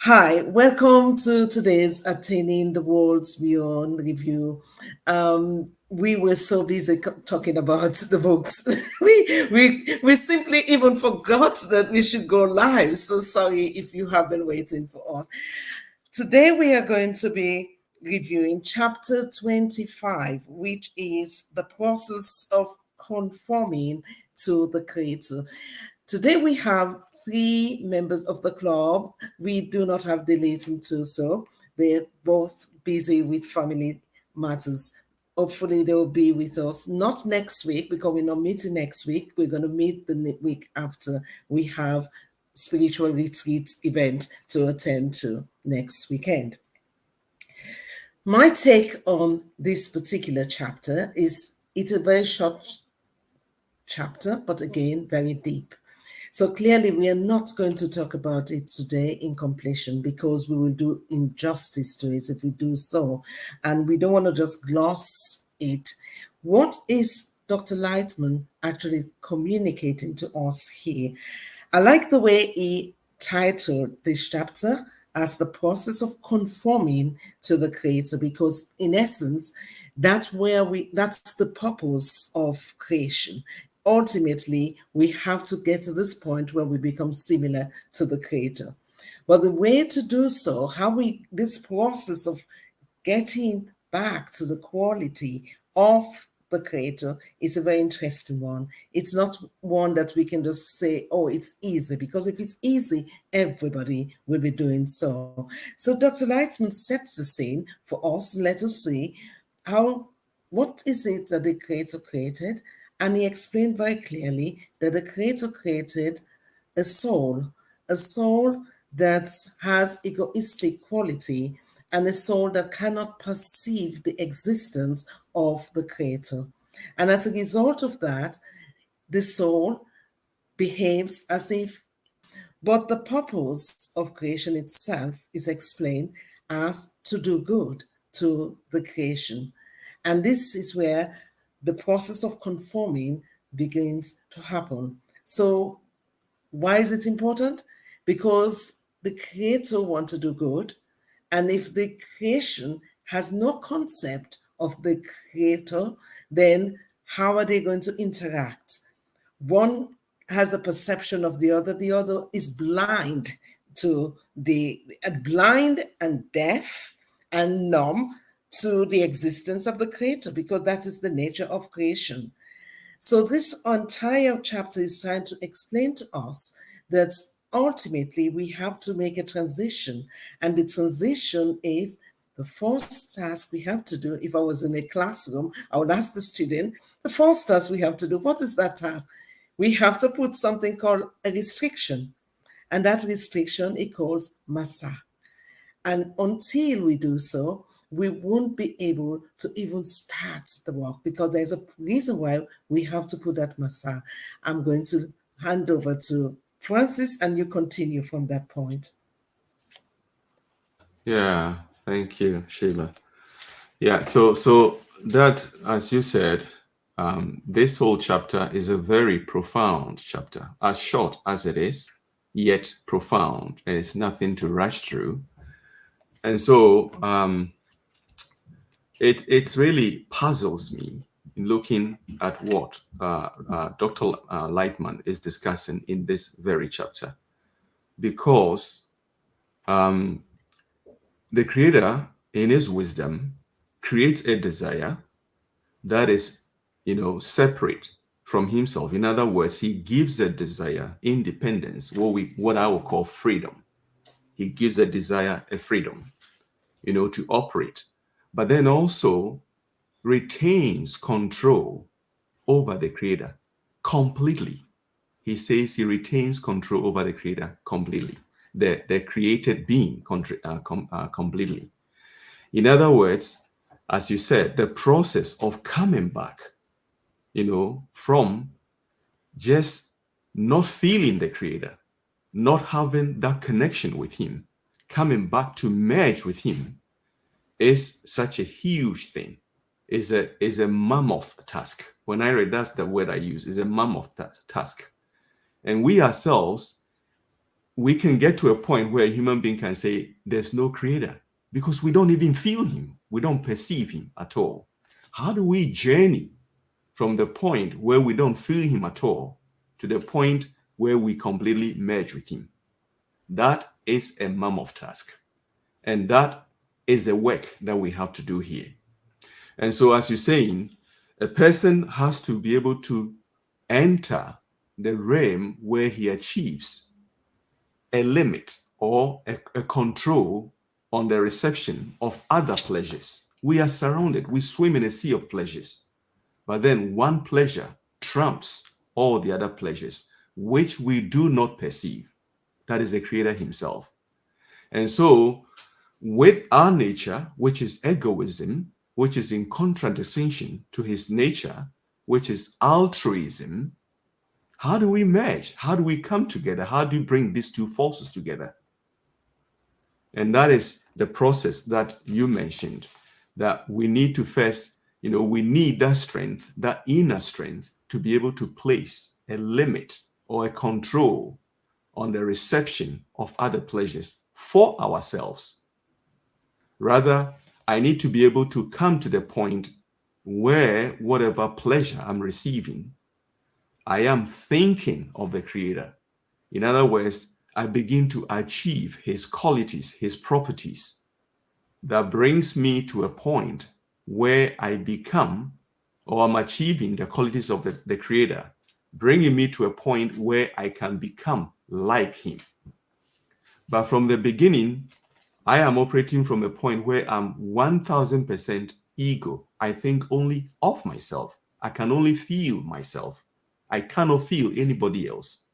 Hi, welcome to today's Attaining the World's Beyond review. We were so busy talking about the books. we simply even forgot that we should go live. So sorry if you have been waiting for us. Today we are going to be reviewing chapter 25, which is the process of conforming to the Creator. Today we have three members of the club. We do not have delays in two, so they're both busy with family matters. Hopefully they will be with us not next week because we're not meeting next week. We're going to meet the week after. We have spiritual retreat event to attend to next weekend. My take on this particular chapter is it's a very short chapter, but again, very deep. So clearly, we are not going to talk about it today in completion because we will do injustice to it if we do so. And we don't want to just gloss it. What is Dr. Lightman actually communicating to us here? I like the way he titled this chapter as the process of conforming to the Creator, because in essence, that's the purpose of creation. Ultimately, we have to get to this point where we become similar to the Creator. But the way to do so, this process of getting back to the quality of the Creator is a very interesting one. It's not one that we can just say, oh, it's easy, because if it's easy, everybody will be doing so. So Dr. Lightman sets the scene for us. Let us see what is it that the Creator created? And he explained very clearly that the Creator created a soul that has egoistic quality, and a soul that cannot perceive the existence of the Creator. And as a result of that, the soul behaves as if. But the purpose of creation itself is explained as to do good to the creation. And this is where the process of conforming begins to happen. So, why is it important? Because the Creator wants to do good. And if the creation has no concept of the Creator, then how are they going to interact? One has a perception of the other is blind and deaf and numb to the existence of the Creator, because that is the nature of creation. So this entire chapter is trying to explain to us that ultimately we have to make a transition, and the transition is the first task we have to do. If I was in a classroom, I would ask the student, the first task we have to do, what is that task? We have to put something called a restriction, and that restriction equals masa. And until we do so, we won't be able to even start the work, because there's a reason why we have to put that masa. I'm going to hand over to Francis, and you continue from that point. Yeah, thank you, Sheila. Yeah, so that, as you said, this whole chapter is a very profound chapter, as short as it is, yet profound, and it's nothing to rush through. And so it really puzzles me in looking at what Dr. Lightman is discussing in this very chapter, because the Creator, in his wisdom, creates a desire that is, separate from himself. In other words, he gives the desire independence, what I will call freedom. He gives the desire a freedom, to operate, but then also retains control over the Creator completely. He says he retains control over the Creator completely, the created being completely. In other words, as you said, the process of coming back, from just not feeling the Creator, not having that connection with Him, coming back to merge with Him is such a huge thing. Is a mammoth task. When I read, that's the word I use, is a mammoth task. And we ourselves, we can get to a point where a human being can say there's no creator because we don't even feel him. We don't perceive him at all. How do we journey from the point where we don't feel him at all to the point where we completely merge with him? That is a mammoth task. And that is the work that we have to do here. And so, as you're saying, a person has to be able to enter the realm where he achieves a limit or a control on the reception of other pleasures. We are surrounded, we swim in a sea of pleasures, but then one pleasure trumps all the other pleasures, which we do not perceive. That is the Creator himself. And so, with our nature, which is egoism, which is in contradistinction to his nature, which is altruism, how do we merge? How do we come together? How do you bring these two forces together? And that is the process that you mentioned, that we need to first, we need that strength, that inner strength, to be able to place a limit or a control on the reception of other pleasures for ourselves. Rather, I need to be able to come to the point where whatever pleasure I'm receiving, I am thinking of the Creator. In other words, I begin to achieve his qualities, his properties. That brings me to a point where I become, or I'm achieving the qualities of the Creator, bringing me to a point where I can become like him. But from the beginning, I am operating from a point where I'm 1000% ego. I think only of myself. I can only feel myself. I cannot feel anybody else.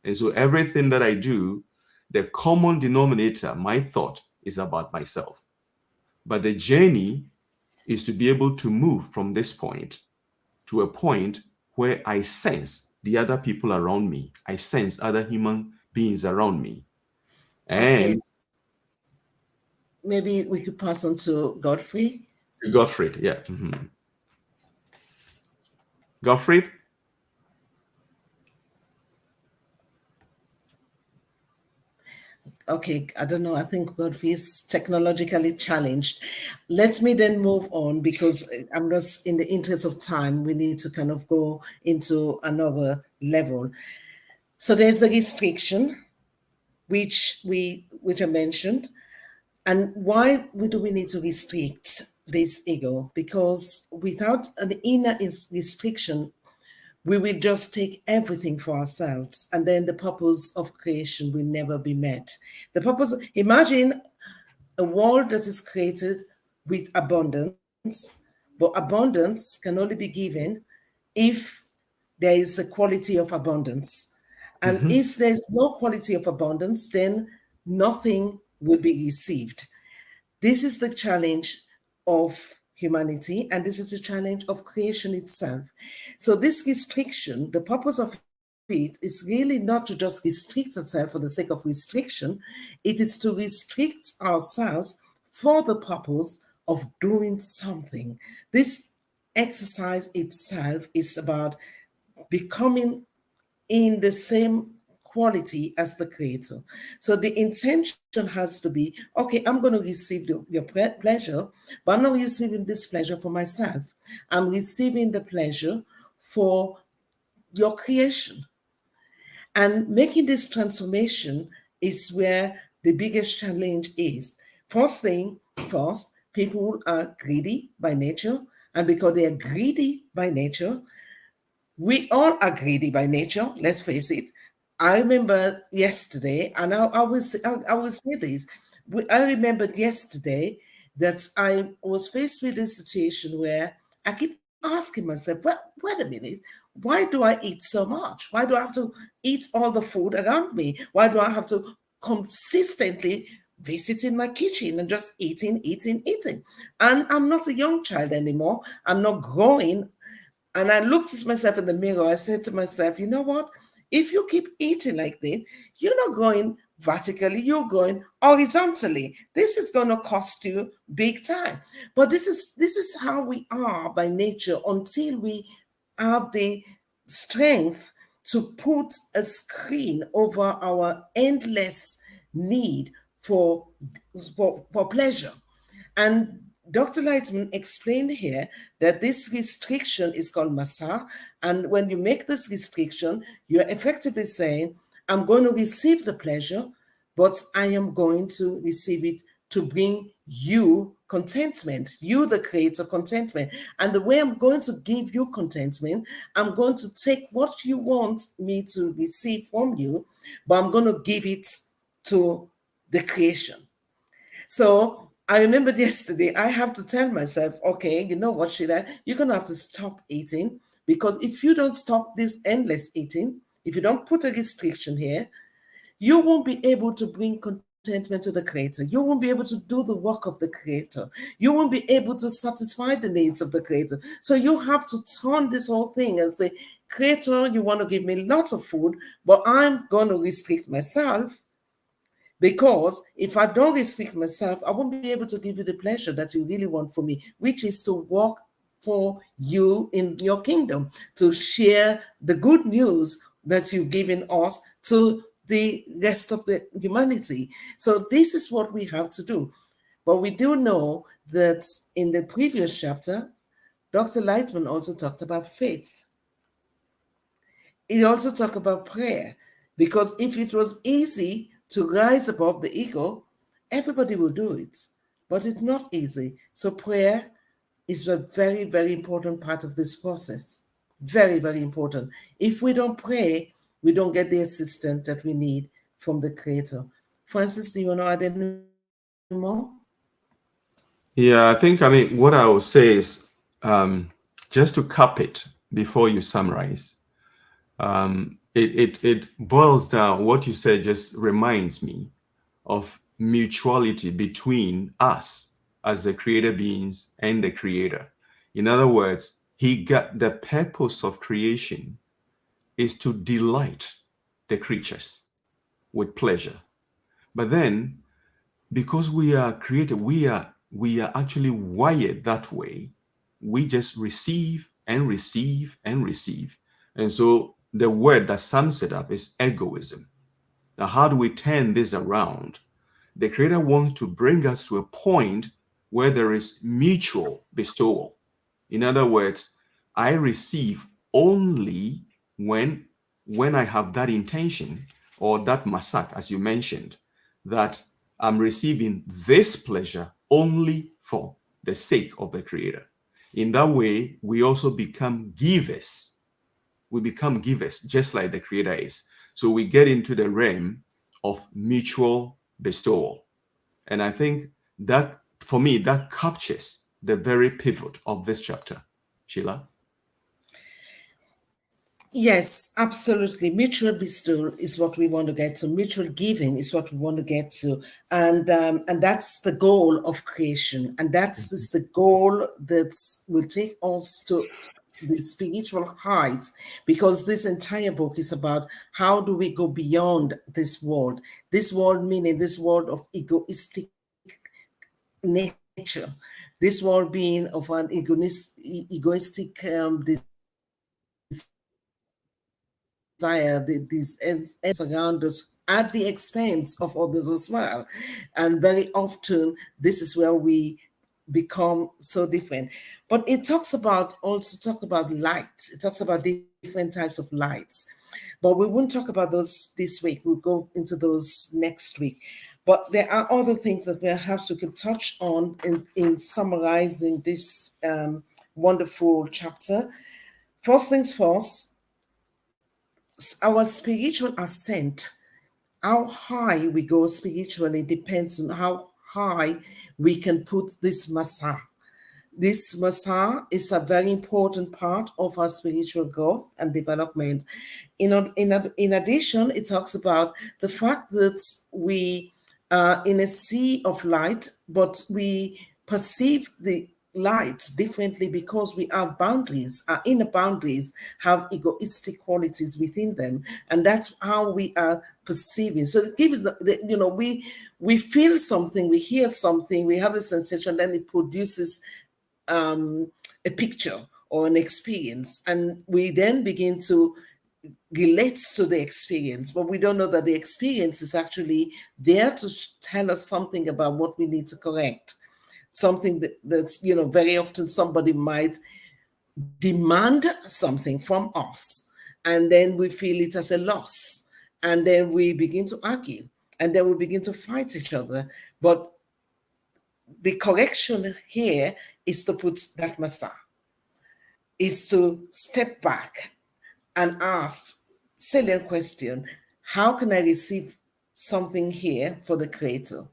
And so everything that I do, the common denominator, my thought, is about myself. But the journey is to be able to move from this point to a point where I sense the other people around me. I sense other human beings around me. Okay, And maybe we could pass on to Godfrey. Gottfried, yeah. Mm-hmm. Gottfried? Okay, I don't know. I think Godfrey is technologically challenged. Let me then move on because I'm just in the interest of time. We need to kind of go into another level. So there's the restriction, which I mentioned. And why do we need to restrict this ego? Because without an inner restriction, we will just take everything for ourselves, and then the purpose of creation will never be met. The purpose, imagine a world that is created with abundance, but abundance can only be given if there is a quality of abundance. And Mm-hmm. if there's no quality of abundance, then nothing will be received. This is the challenge of humanity, and this is the challenge of creation itself. So, this restriction, the purpose of it is really not to just restrict ourselves for the sake of restriction, it is to restrict ourselves for the purpose of doing something. This exercise itself is about becoming in the same quality as the creator. So the intention has to be, okay, I'm going to receive your pleasure, but I'm not receiving this pleasure for myself. I'm receiving the pleasure for your creation. And making this transformation is where the biggest challenge is. First thing first, people are greedy by nature. And because they are greedy by nature, we all are greedy by nature, let's face it. I remember yesterday, and I will say this. I remembered yesterday that I was faced with a situation where I keep asking myself, well, wait a minute, why do I eat so much? Why do I have to eat all the food around me? Why do I have to consistently visit in my kitchen and just eating, eating, eating? And I'm not a young child anymore. I'm not growing. And I looked at myself in the mirror. I said to myself, you know what? If you keep eating like this, you're not going vertically, you're going horizontally. This is going to cost you big time. But this is how we are by nature until we have the strength to put a screen over our endless need for, for pleasure. And Dr. Lightman explained here that this restriction is called masa. And when you make this restriction, you're effectively saying, I'm going to receive the pleasure, but I am going to receive it to bring you contentment, you, the creator, contentment. And the way I'm going to give you contentment, I'm going to take what you want me to receive from you, but I'm going to give it to the creation. So I remembered yesterday, I have to tell myself, okay, you know what, Sheila, you're going to have to stop eating, because if you don't stop this endless eating, if you don't put a restriction here, you won't be able to bring contentment to the creator. You won't be able to do the work of the creator. You won't be able to satisfy the needs of the creator. So you have to turn this whole thing and say, creator, you want to give me lots of food, but I'm going to restrict myself, because if I don't restrict myself, I won't be able to give you the pleasure that you really want for me, which is to walk for you in your kingdom, to share the good news that you've given us to the rest of the humanity. So this is what we have to do. But we do know that in the previous chapter, Dr. Lightman also talked about faith. He also talked about prayer, because if it was easy to rise above the ego, everybody will do it. But it's not easy. So prayer is a very, very important part of this process. Very, very important. If we don't pray, we don't get the assistance that we need from the Creator. Francis, do you want to add any more? Yeah, I mean, what I would say is, just to cap it before you summarize, it boils down, what you said just reminds me of mutuality between us as the created beings and the creator. In other words, the purpose of creation is to delight the creatures with pleasure. But then, because we are created, we are actually wired that way. We just receive and receive and receive. And so the word that sums it up is egoism. Now, how do we turn this around? The Creator wants to bring us to a point where there is mutual bestowal. In other words, I receive only when I have that intention, or that masak, as you mentioned, that I'm receiving this pleasure only for the sake of the Creator. In that way, we also become givers. We become givers, just like the Creator is. So we get into the realm of mutual bestowal. And I think that, for me, that captures the very pivot of this chapter. Sheila? Yes, absolutely. Mutual bestowal is what we want to get to. Mutual giving is what we want to get to, and that's the goal of creation, and is the goal that will take us to the spiritual heights. Because this entire book is about how do we go beyond this world. This world meaning this world of egoistic nature. This world being of an egoistic desire, these ends around us at the expense of others as well. And very often, this is where we become so different. But it talk about light. It talks about different types of lights. But we won't talk about those this week. We'll go into those next week. But there are other things that perhaps we could touch on in summarizing this wonderful chapter. First things first, our spiritual ascent, how high we go spiritually, depends on how high we can put this masa. This masa is a very important part of our spiritual growth and development. In addition, it talks about the fact that we are in a sea of light, but we perceive the light differently because we have boundaries. Our inner boundaries have egoistic qualities within them, and that's how we are perceiving. So it gives we feel something, we hear something, we have a sensation, then it produces a picture or an experience, and we then begin to relates to the experience, but we don't know that the experience is actually there to tell us something about what we need to correct. Something that's, very often somebody might demand something from us, and then we feel it as a loss. And then we begin to argue, and then we begin to fight each other. But the correction here is to put that masa, is to step back and ask salient question: how can I receive something here for the creator?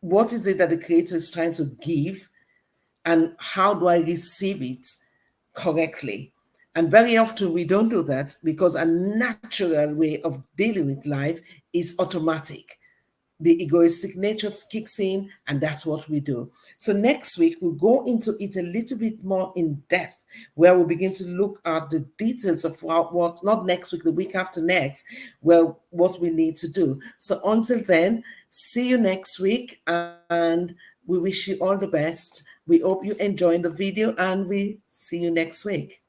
What is it that the creator is trying to give, and how do I receive it correctly? And very often we don't do that because a natural way of dealing with life is automatic. The egoistic nature kicks in, and that's what we do. So next week we'll go into it a little bit more in depth, where we'll begin to look at the details of what not next week, the week after next, well, what we need to do. So until then, see you next week, and we wish you all the best. We hope you enjoyed the video, and we see you next week.